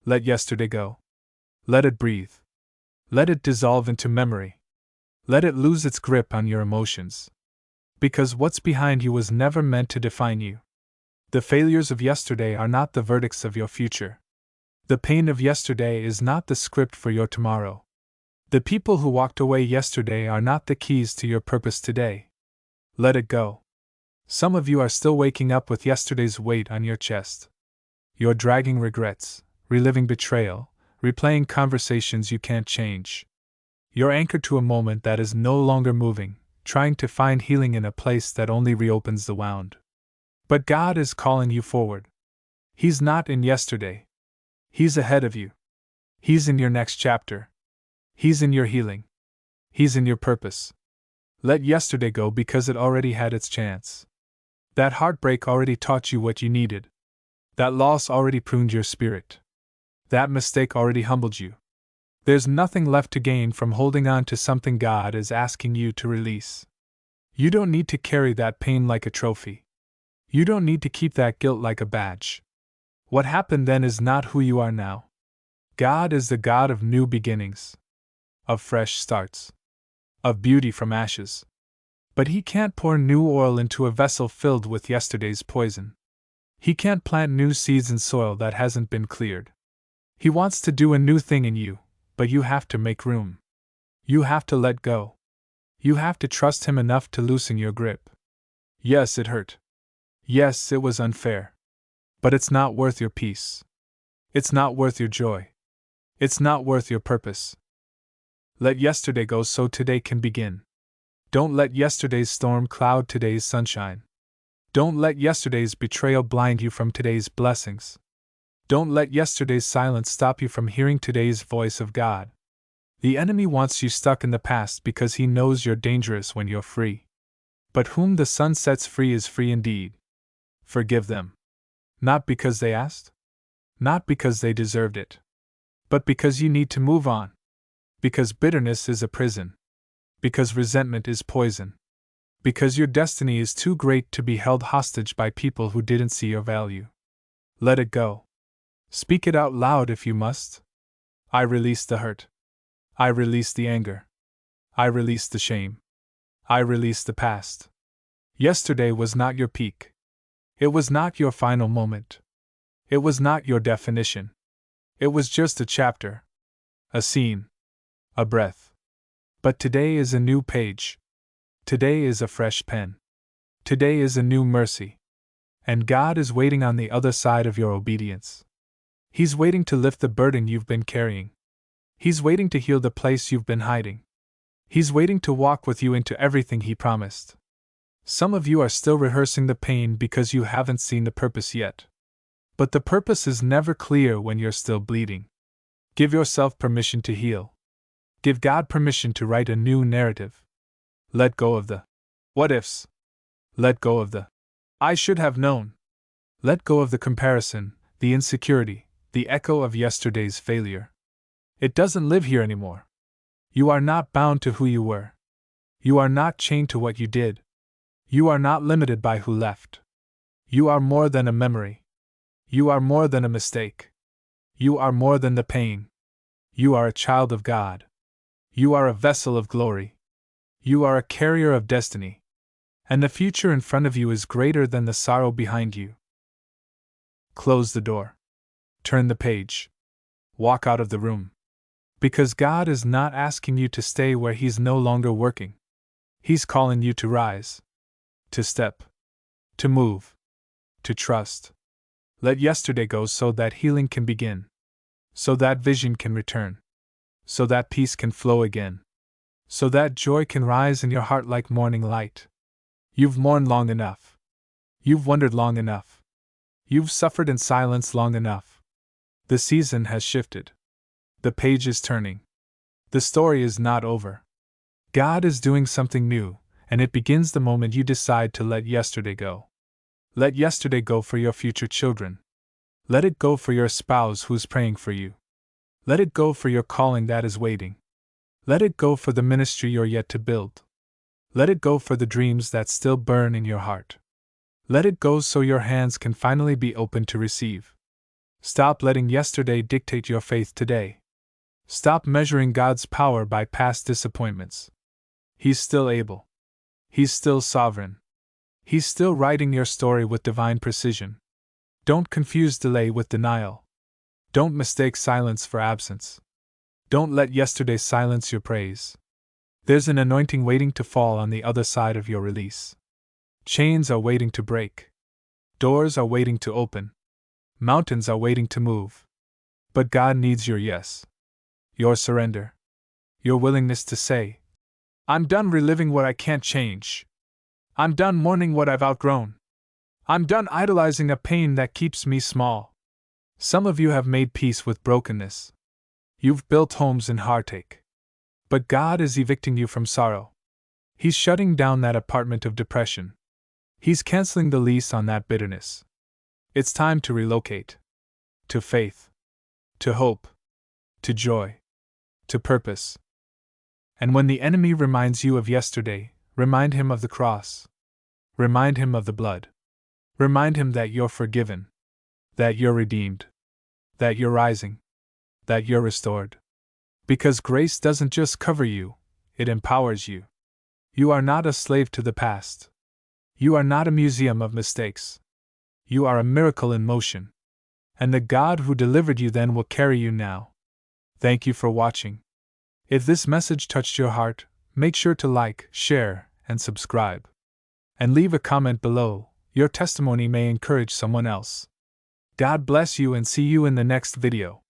Let yesterday go. Let it breathe. Let it dissolve into memory. Let it lose its grip on your emotions. Because what's behind you was never meant to define you. The failures of yesterday are not the verdicts of your future. The pain of yesterday is not the script for your tomorrow. The people who walked away yesterday are not the keys to your purpose today. Let it go. Some of you are still waking up with yesterday's weight on your chest. You're dragging regrets, reliving betrayal, replaying conversations you can't change. You're anchored to a moment that is no longer moving, trying to find healing in a place that only reopens the wound. But God is calling you forward. He's not in yesterday. He's ahead of you. He's in your next chapter. He's in your healing. He's in your purpose. Let yesterday go because it already had its chance. That heartbreak already taught you what you needed. That loss already pruned your spirit. That mistake already humbled you. There's nothing left to gain from holding on to something God is asking you to release. You don't need to carry that pain like a trophy. You don't need to keep that guilt like a badge. What happened then is not who you are now. God is the God of new beginnings, of fresh starts, of beauty from ashes. But He can't pour new oil into a vessel filled with yesterday's poison. He can't plant new seeds in soil that hasn't been cleared. He wants to do a new thing in you, but you have to make room. You have to let go. You have to trust Him enough to loosen your grip. Yes, it hurt. Yes, it was unfair. But it's not worth your peace. It's not worth your joy. It's not worth your purpose. Let yesterday go so today can begin. Don't let yesterday's storm cloud today's sunshine. Don't let yesterday's betrayal blind you from today's blessings. Don't let yesterday's silence stop you from hearing today's voice of God. The enemy wants you stuck in the past because he knows you're dangerous when you're free. But whom the Son sets free is free indeed. Forgive them. Not because they asked. Not because they deserved it. But because you need to move on. Because bitterness is a prison. Because resentment is poison. Because your destiny is too great to be held hostage by people who didn't see your value. Let it go. Speak it out loud if you must. I release the hurt. I release the anger. I release the shame. I release the past. Yesterday was not your peak. It was not your final moment. It was not your definition. It was just a chapter. A scene. A breath. But today is a new page. Today is a fresh pen. Today is a new mercy. And God is waiting on the other side of your obedience. He's waiting to lift the burden you've been carrying. He's waiting to heal the place you've been hiding. He's waiting to walk with you into everything He promised. Some of you are still rehearsing the pain because you haven't seen the purpose yet. But the purpose is never clear when you're still bleeding. Give yourself permission to heal. Give God permission to write a new narrative. Let go of the what ifs. Let go of the I should have known. Let go of the comparison, the insecurity, the echo of yesterday's failure. It doesn't live here anymore. You are not bound to who you were. You are not chained to what you did. You are not limited by who left. You are more than a memory. You are more than a mistake. You are more than the pain. You are a child of God. You are a vessel of glory. You are a carrier of destiny. And the future in front of you is greater than the sorrow behind you. Close the door. Turn the page. Walk out of the room. Because God is not asking you to stay where He's no longer working. He's calling you to rise. To step. To move. To trust. Let yesterday go so that healing can begin. So that vision can return. So that peace can flow again. So that joy can rise in your heart like morning light. You've mourned long enough. You've wondered long enough. You've suffered in silence long enough. The season has shifted. The page is turning. The story is not over. God is doing something new, and it begins the moment you decide to let yesterday go. Let yesterday go for your future children. Let it go for your spouse who's praying for you. Let it go for your calling that is waiting. Let it go for the ministry you're yet to build. Let it go for the dreams that still burn in your heart. Let it go so your hands can finally be open to receive. Stop letting yesterday dictate your faith today. Stop measuring God's power by past disappointments. He's still able. He's still sovereign. He's still writing your story with divine precision. Don't confuse delay with denial. Don't mistake silence for absence. Don't let yesterday silence your praise. There's an anointing waiting to fall on the other side of your release. Chains are waiting to break. Doors are waiting to open. Mountains are waiting to move. But God needs your yes. Your surrender. Your willingness to say, I'm done reliving what I can't change. I'm done mourning what I've outgrown. I'm done idolizing a pain that keeps me small. Some of you have made peace with brokenness. You've built homes in heartache. But God is evicting you from sorrow. He's shutting down that apartment of depression. He's canceling the lease on that bitterness. It's time to relocate. To faith. To hope. To joy. To purpose. And when the enemy reminds you of yesterday, remind him of the cross. Remind him of the blood. Remind him that you're forgiven. That you're redeemed. That you're rising. That you're restored. Because grace doesn't just cover you, it empowers you. You are not a slave to the past. You are not a museum of mistakes. You are a miracle in motion. And the God who delivered you then will carry you now. Thank you for watching. If this message touched your heart, make sure to like, share, and subscribe. And leave a comment below. Your testimony may encourage someone else. God bless you and see you in the next video.